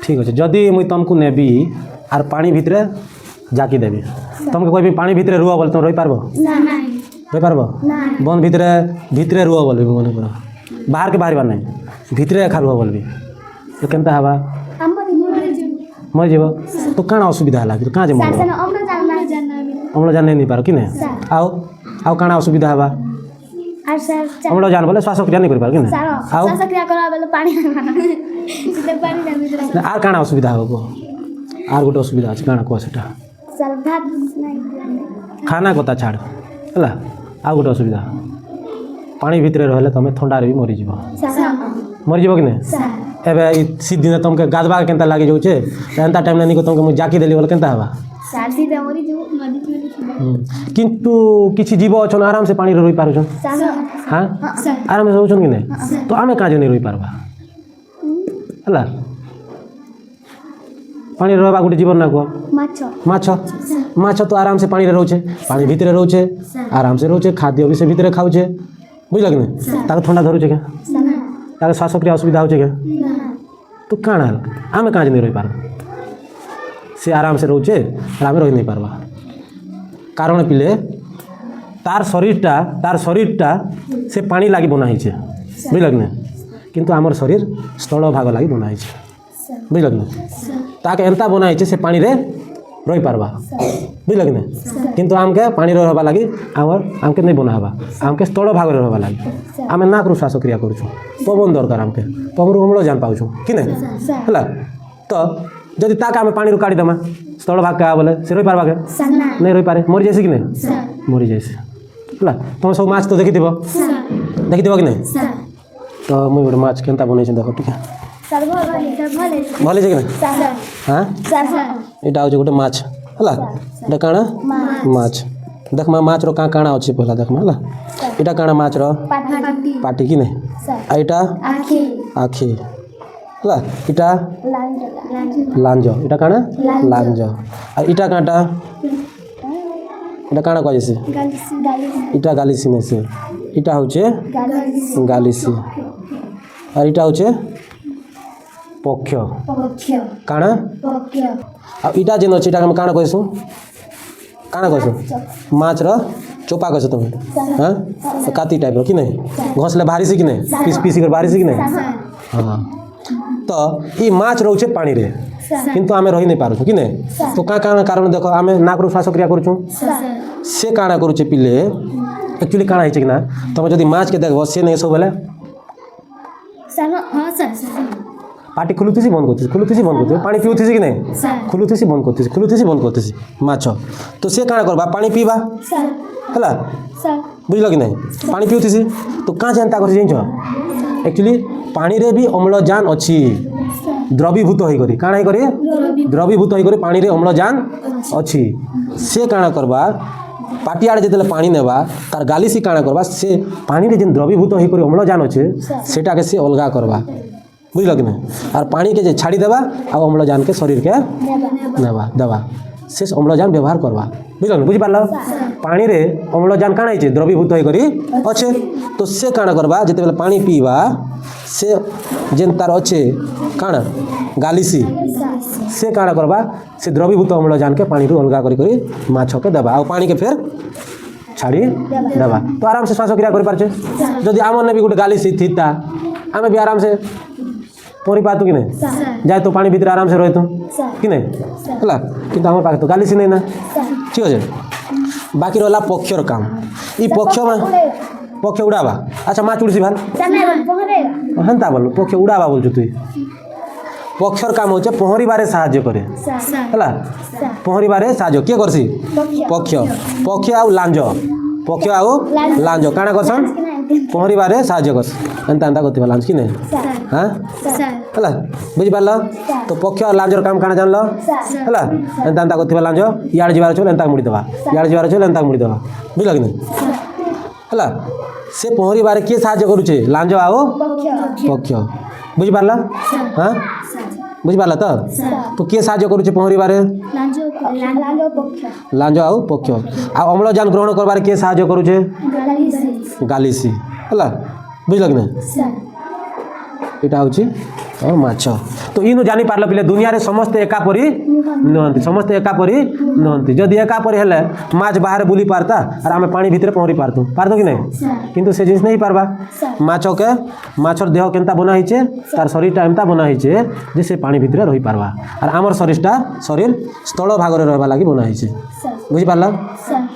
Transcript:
ठीक अच्छे जदि मुई तुमको नेबी आर पानी भितरे जाकी देवी तुमको कहबी पानी भितरे रुह बोले तुम रही पारबो रही पारबो बंद भितरे भितरे रुह बोलबी मन कर बाहर के बाहर नहीं भितरे एखा रुह बोलबी तो केनता हवा मर जीव तो काण असुविधा है कि कहाँ जे मर अम्लजान नहीं पार कि आओ आओ काण असुविधा हवा अम्लजान बोले श्वासक्रिया नहीं कर पार कि आओ आर काण असुविधा हो को आर गोटे असुविधा अच्छे काण कह सेटा खाना कथा छाड़ है आ गोटे असुविधा पानी भितर रहिले तुम थंडारे भी मरीज मरीज कि नहीं एबे सी दिन तुमके गाधवा केनता लागी जाऊे एंता टाइम नहीं तुमके मुझे जाकी देली बोले केनता हवा किंतु किसी जीव अच्छन आराम से पानी रही पारुछन हाँ आराम से रोचन कि नहीं तो आमे काजे नहीं रही पारबा है पानी रहा गोटे जीवन ना कह माछ माछ तो आराम से पानी रोचे पानी भितर रोचे आराम से रोचे खाद्य भी से भितर खाऊे बुझल कि नहीं थंडा धरुचे क्या श्वासक्रिया असुविधा हो क्या तो काण आमे कहाँ नहीं रही पार से आराम से रोचे आराम रही नहीं पारबा कारण पिले तार शरीरटा से पानी लगी बनाई बुझल कि नहीं किंतु आमर शरीर स्थल भाग लगी बनाई बुझल कि नहीं ताके एंता बनाई से पानी रे रही पारबा बुझल कि नहीं किंतु आमके पानी रहा लगी आमके नहीं बनावा आमके स्थल भाग रहा लगी आम नाक श्वासक्रिया करूँ पवन दरकार आमके पवन अम्लजान पाऊँ कि नहीं है तो जदि ताके आम पानी काढ़ीदेमा स्थल भाग क्या बोले से रही पारबा के नहीं रही पारे मरी जाए कि नहीं मरी जाए है तुम सब माछ तो देखी कि नहीं तो मुझे गोटे माछ केनता बनई देख टिके भल कि नहीं हाँ यहाँ हूँ गोटे माछ है ये काण माछ देख माछ रो काण अच्छे पहला देख है यहाँ काण माछ रो पाटी कि नहीं यहाँ आखि है इटा लांज इटा काण लांज और इटा काँटा इटा काण कह जैसे इटा गालिसी नहीं से इटा हूँ गालिसी और इटा हूँ पक्ष काण इटा जेन अच्छे इटा काण कहसु माछ रो चोपा कहस तुम हाँ काती टाइप रो कि नहीं घसले बाहरी से कि नहीं पीस पीस कर बाहरी से कि नहीं हाँ तो ये माछ रोचे पानी रे किंतु आमे रही नहीं पारुछु कि नहीं तो काण कारण देख आम नाक श्वासक्रिया करूँ से काण करुचे पिले एक्चुअली काण है ना तुम जब माछ के देख से नहीं सब बोले पाटी खुलुथी बंद करती पानी पीउथी कि नहीं खुलुथी बंद करती माछ तो से काण करबा पानी पीबा है बुझल कि नहीं पानी पीउथी तो कहाँ जानता कर जान एक्चुअली पानी रे भी अम्लजान अच्छी द्रवीभूत होकर काण है द्रवीभूत होकर पानी रे अम्लजान अच्छी से काण करबा पाटी आड़े जिते पानी नेबा तार गाली सी काण करबा से पानी रे जेन द्रवीभूत होकर अम्लजान अच्छे सेटा के से अलगा करबा बुझल कि नहीं और पानी के छाड़ी देवा आ अम्लजान के शरीर के नेबा देवा से अम्लजान व्यवहार करवा बुझल बुझी पार पानी रे अम्लजान काण है द्रवीभूत होकर अच्छे तो से काण करबा जिते पानी पीवा से जेन तार अच्छे काण गालिसी से काण करबा से द्रवीभूत अम्लजान के पानी रू अलगा करी माछ के देवा आ पानी के फिर छाड़ी देवा तो आराम से श्वासक्रिया कर पारे जदि आमने भी गोटे गालिसी थीता आम भी आराम से परी पातु कि नहीं जाए तो पानी भीतर आराम से रहे तो कि नहीं है कि आम पाखे तो गाली सी नहीं ना ठीक अच्छे बाकी रहा पक्षर काम ये पक्ष में पक्ष उड़ावा अच्छा माछ उड़सी भाल हेन्ता बोल पक्ष उड़ावा बोल तुई पक्षर काम हो पहरबारे साहाय्य करे है पहरबारे साहाय्य किए करसी पक्ष पक्ष आउ लांज पक्ष आउ लांज काଣା करसन पहरबारे साहाय्य करस एंता एंता करते लांज कि नहीं हाँ है बुझी पार तो पक्ष और लांजर काम काଣା जानल है एंता एंता करते लांज इे जबार चल एंता मुड़ी देवा इे जबार चल एंता मुड़ी देवा बुझल कि नहीं है से पहरबारे किए साहाय्य करुचे लांज आओ पक्ष बुझी पार हाँ बुझी पार तो किए साहाय्य करुचे पहरबारे लांज आउ पक्ष आ अम्लजान ग्रहण करबार किए साहाय्य करुचे गालिसी है बुझल कि नहीं यहाँ हूँ और माछ तो इनु जानी पारल पिले दुनिया रे समस्त एकापरी नहंती समस्त एकापरी नहंती जदि एकापरी हेले माछ बाहर बुली पारता और आमे पानी भितर पहरी पारतु कि नहीं किंतु से जिनिस नहीं पारबा माछ के माछर देह केनता बना हिचे तार शरीरटा एमता बना हिचे जे से पानी भितर रही पारबा और आमर शरीर स्थल भाग रे रहबा लागि बना हिचे बुझि पारला